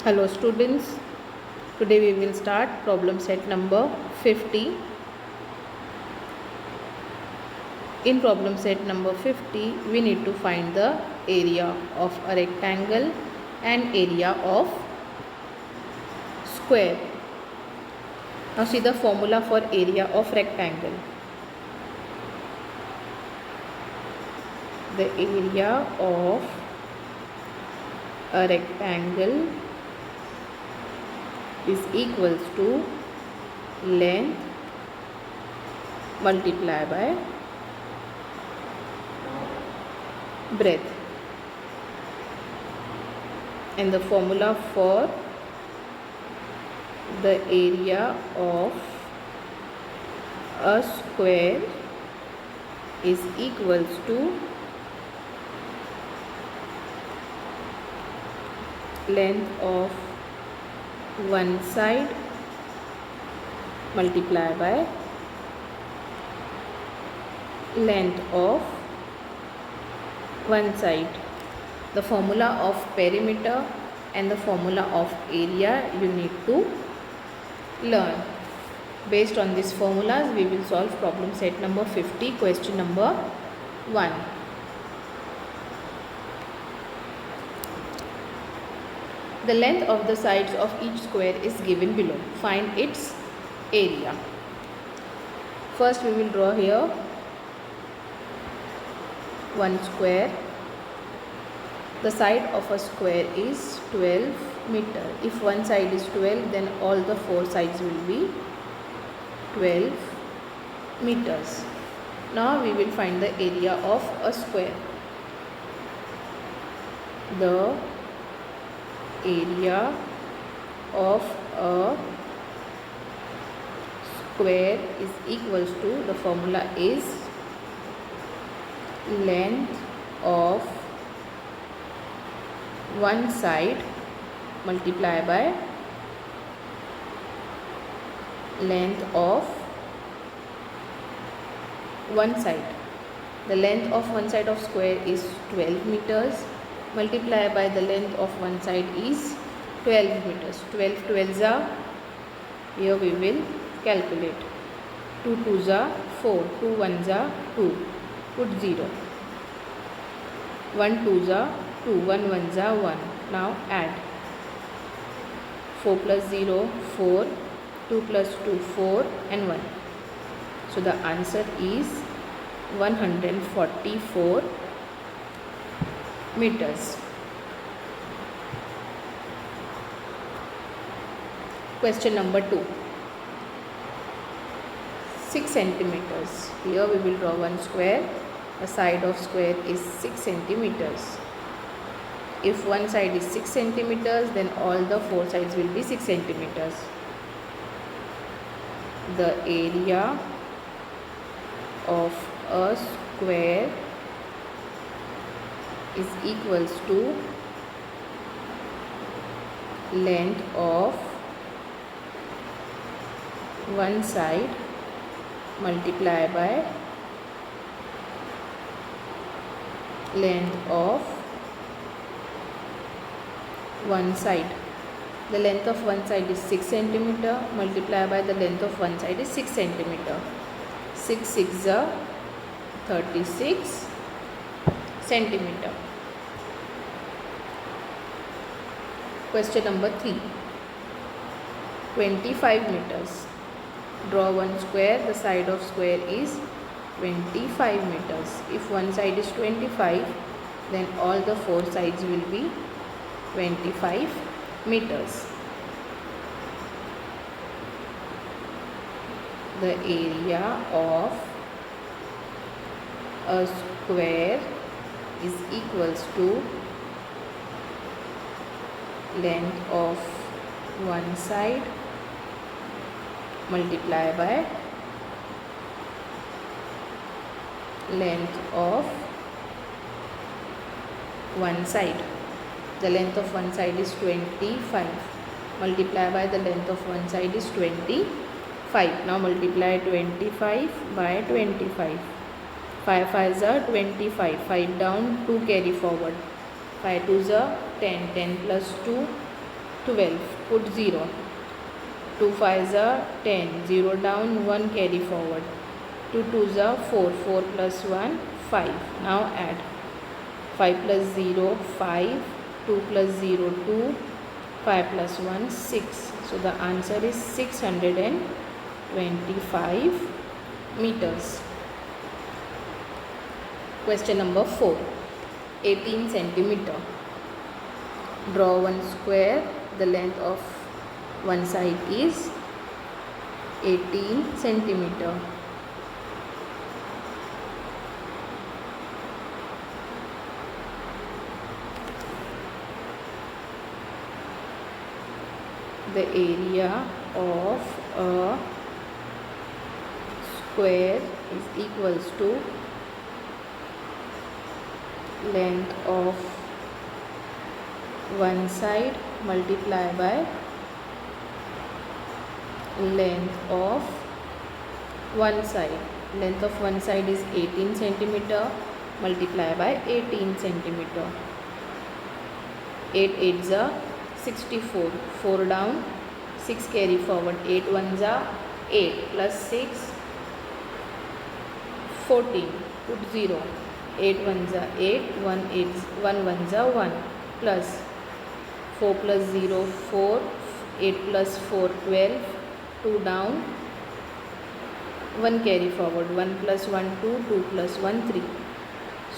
Hello students, today we will start problem set number 50. In problem set number 50, we need to find the area of a rectangle and area of square. Now see the formula for area of rectangle. The area of a rectangle is equals to length multiplied by breadth, and the formula for the area of a square is equals to length of one side multiplied by length of one side. The formula of perimeter and the formula of area you need to learn. Based on these formulas, we will solve problem set number 50, question number 1. The length of the sides of each square is given below. Find its area. First we will draw here one square. The side of a square is 12 meter. If one side is 12, then all the four sides will be 12 meters. Now we will find the area of a square. The area of a square is equals to, the formula is length of one side multiplied by length of one side. The length of one side of square is 12 meters multiplied by the length of one side is 12 meters. 12 12s are, here we will calculate. 2 2s are 4, 2 1s are 2, put 0. 1 2s are 2, 1 1s are 1. Now add. 4 plus 0, 4, 2 plus 2, 4 and 1. So the answer is 144 meters. Question number 2. 6 centimeters. Here we will draw one square. The side of square is 6 centimeters. If one side is 6 centimeters, then all the four sides will be 6 centimeters. The area of a square is equals to length of one side multiplied by length of one side. The length of one side is 6 centimeter multiplied by the length of one side is 6 centimeter. 6 6 are 36 centimeter. Question number 3. 25 meters. Draw one square. The side of square is 25 meters. If one side is 25, then all the four sides will be 25 meters. The area of a square is equals to length of one side multiplied by length of one side. The length of one side is 25 multiplied by the length of one side is 25. Now multiply 25 by 25. 5 5s are 25. 5 down, 2 carry forward. 5 2s are 10. 10 plus 2, 12, put 0. 2 5s are 10, 0 down, 1 carry forward. 2 2s are 4, 4 plus 1, 5. Now add 5 plus 0, 5, 2 plus 0, 2, 5 plus 1, 6. So the answer is 625 meters. Question number 4. 18 centimeter. Draw one square. The length of one side is 18 centimeter. The area of a square is equals to length of one side multiply by length of one side. Length of one side is 18 centimeter, multiply by 18 centimeter. 8 8s are 64, 4 down, 6 carry forward. 8 1s are 8 plus 6, 14, put 0. 8 1s are 8, 1 1s are 1, plus 4 plus 0, 4, 8 plus 4, 12, 2 down, 1 carry forward. 1 plus 1, 2, 2 plus 1, 3.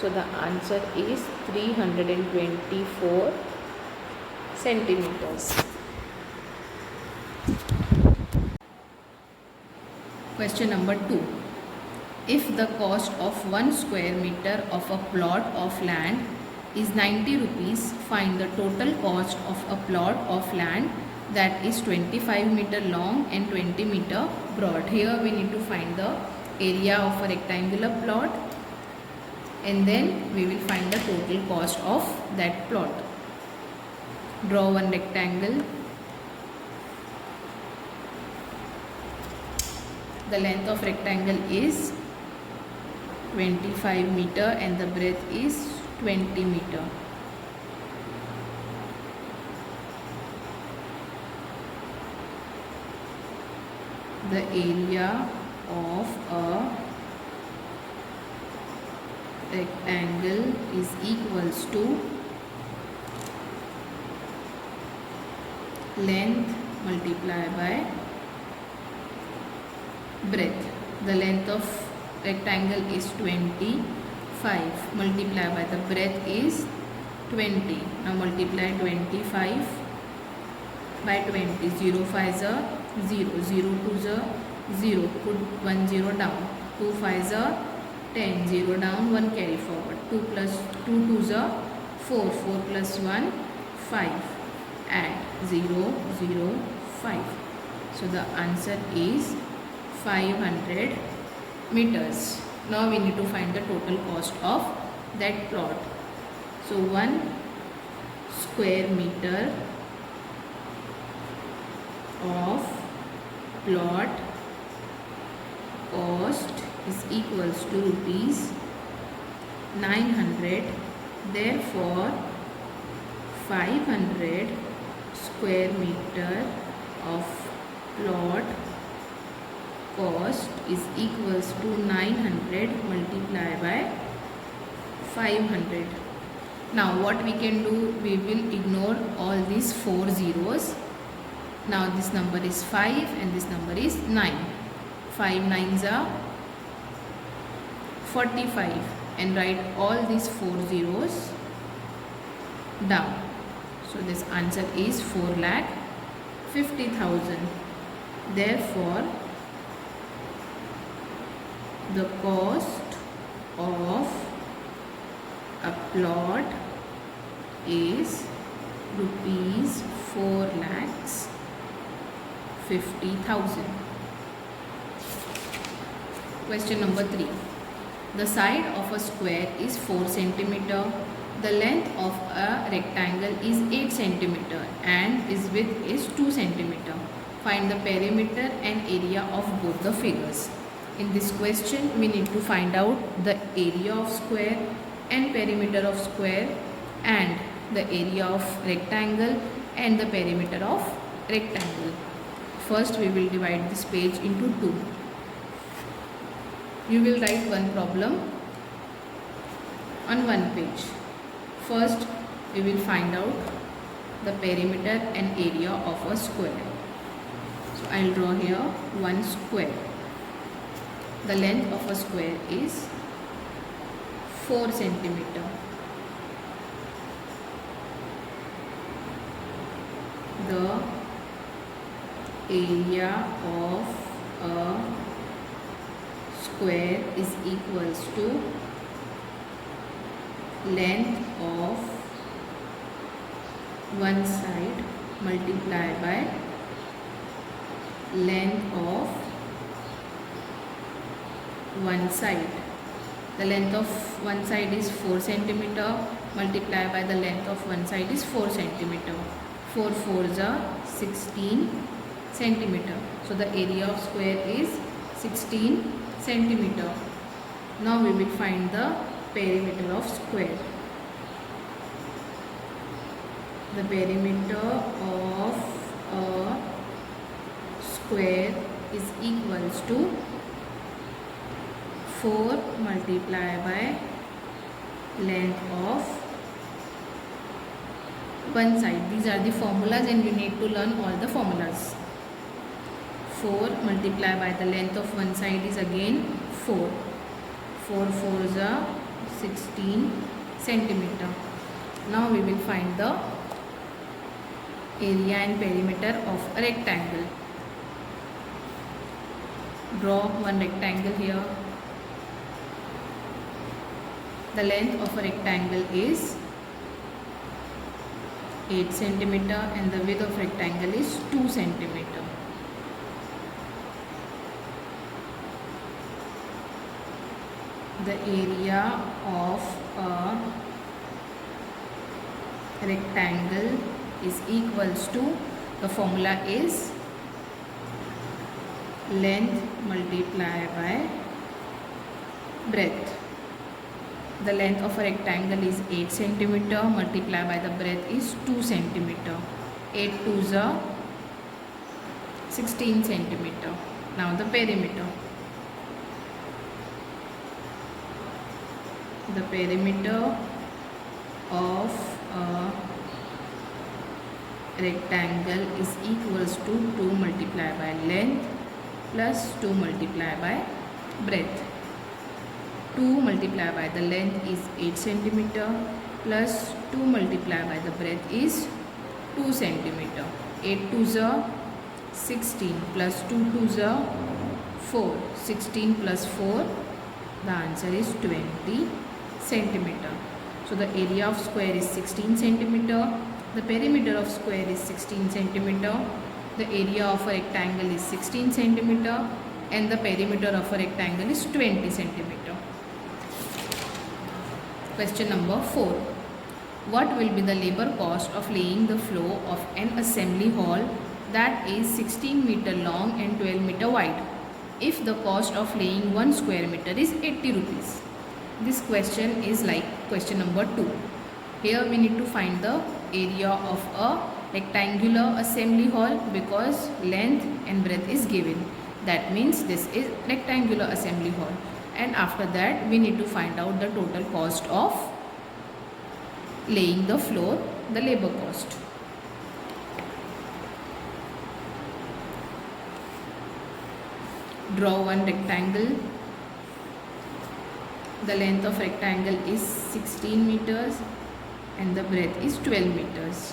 So the answer is 324 centimeters. Question number 2. If the cost of 1 square meter of a plot of land is 90 rupees, find the total cost of a plot of land that is 25 meter long and 20 meter broad. Here we need to find the area of a rectangular plot, and then we will find the total cost of that plot. Draw one rectangle. The length of rectangle is 25 meter and the breadth is 20 meter. The area of a rectangle is equals to length multiplied by breadth. The length of rectangle is 25 multiplied by the breadth is 20. Now multiply 25 by 20. 0 5s are 0, 0 2s are 0, put 1 0 down. 2 5s are 10, 0 down, 1 carry forward. 2 plus 2 2s are 4, 4 plus 1, 5. Add 0 0 5. So the answer is 500 meters. Now we need to find the total cost of that plot. So 1 square meter of plot cost is equals to rupees 900. Therefore 500 square meter of plot cost is equals to 900 multiplied by 500. Now what we can do, we will ignore all these 4 zeros. Now this number is 5 and this number is 9. 5 9s are 45, and write all these 4 zeros down. So this answer is 4,50,000. Therefore the cost of a plot is rupees 4,50,000. Question number 3. The side of a square is 4 centimeter. The length of a rectangle is 8 centimeter and its width is 2 centimeter. Find the perimeter and area of both the figures. In this question, we need to find out the area of square and perimeter of square and the area of rectangle and the perimeter of rectangle. First we will divide this page into two. You will write one problem on one page. First we will find out the perimeter and area of a square. So I will draw here one square. The length of a square is 4 centimeter. The area of a square is equals to length of one side multiplied by length of one side. The length of one side is 4 centimeter multiplied by the length of one side is 4 centimeter. 4 4s are 16 centimeter. So the area of square is 16 centimeter. Now we will find the perimeter of square. The perimeter of a square is equals to 4 multiplied by length of one side. These are the formulas and you need to learn all the formulas. 4 multiplied by the length of one side is again 4. 4 4s are 16 centimeter. Now we will find the area and perimeter of a rectangle. Draw one rectangle here. The length of a rectangle is 8 centimeter and the width of rectangle is 2 centimeter. The area of a rectangle is equals to, the formula is length multiplied by breadth. The length of a rectangle is 8 centimeter multiplied by the breadth is 2 centimeter. 8 2s are 16 centimeter. Now the perimeter. The perimeter of a rectangle is equals to 2 multiplied by length plus 2 multiplied by breadth. 2 multiplied by the length is 8 centimeter plus 2 multiplied by the breadth is 2 centimeter. 8 2s are 16 plus 2 2s are 4. 16 plus 4, the answer is 20 centimeter. So the area of square is 16 centimeter. The perimeter of square is 16 centimeter. The area of a rectangle is 16 centimeter and the perimeter of a rectangle is 20 centimeter. Question number 4. What will be the labor cost of laying the floor of an assembly hall that is 16 meter long and 12 meter wide if the cost of laying 1 square meter is 80 rupees? This question is like question number 2. Here we need to find the area of a rectangular assembly hall because length and breadth is given. That means this is rectangular assembly hall. And after that we need to find out the total cost of laying the floor, the labor cost. Draw one rectangle. The length of rectangle is 16 meters and the breadth is 12 meters.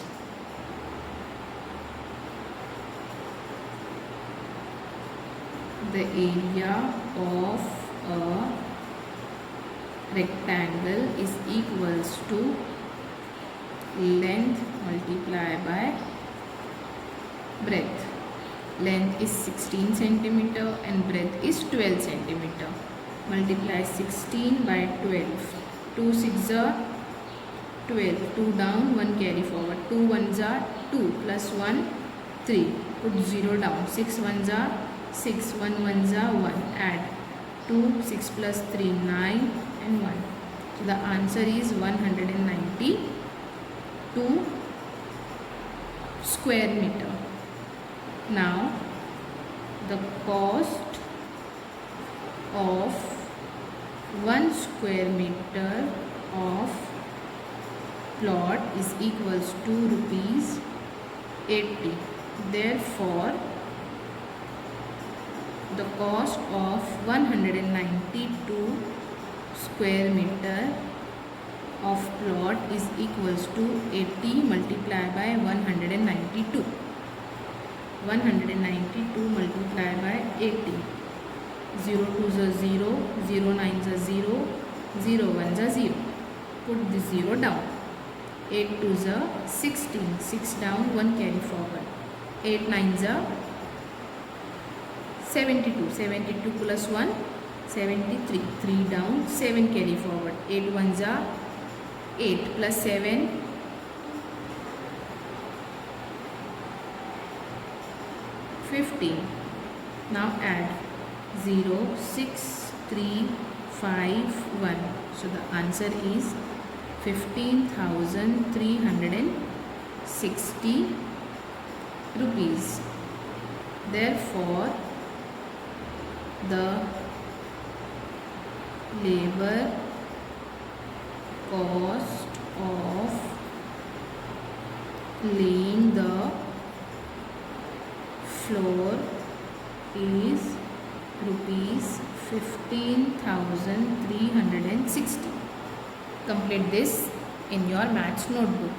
The area of a rectangle is equals to length multiplied by breadth. Length is 16 centimeter and breadth is 12 centimeter. Multiply 16 by 12. 2 6 are 12. 2 down, 1 carry forward. 2 1s are 2 plus 1 3. Put 0 down. 6 1s are 6. 1 1s are 1. Add 2. 6 plus 3 9 and 1. So the answer is 192 square meter. Now the cost of 1 square meter of plot is equals to rupees 80. Therefore, the cost of 192 square meter of plot is equals to 80 multiplied by 192. 192 multiplied by 80. 0 2s are 0, 0 9s are 0, 0 1s are 0. Put the 0 down. 8 2s are 16, 6 down, 1 carry forward. 8 9s are 72, 72 plus 1, 73, 3 down, 7 carry forward. 8 1s are 8 plus 7, 15. Now add 0, 6, 3, 5, 1. So the answer is 15,360 rupees. Therefore, the labor cost of laying the floor is rupees 15,360. Complete this in your maths notebook.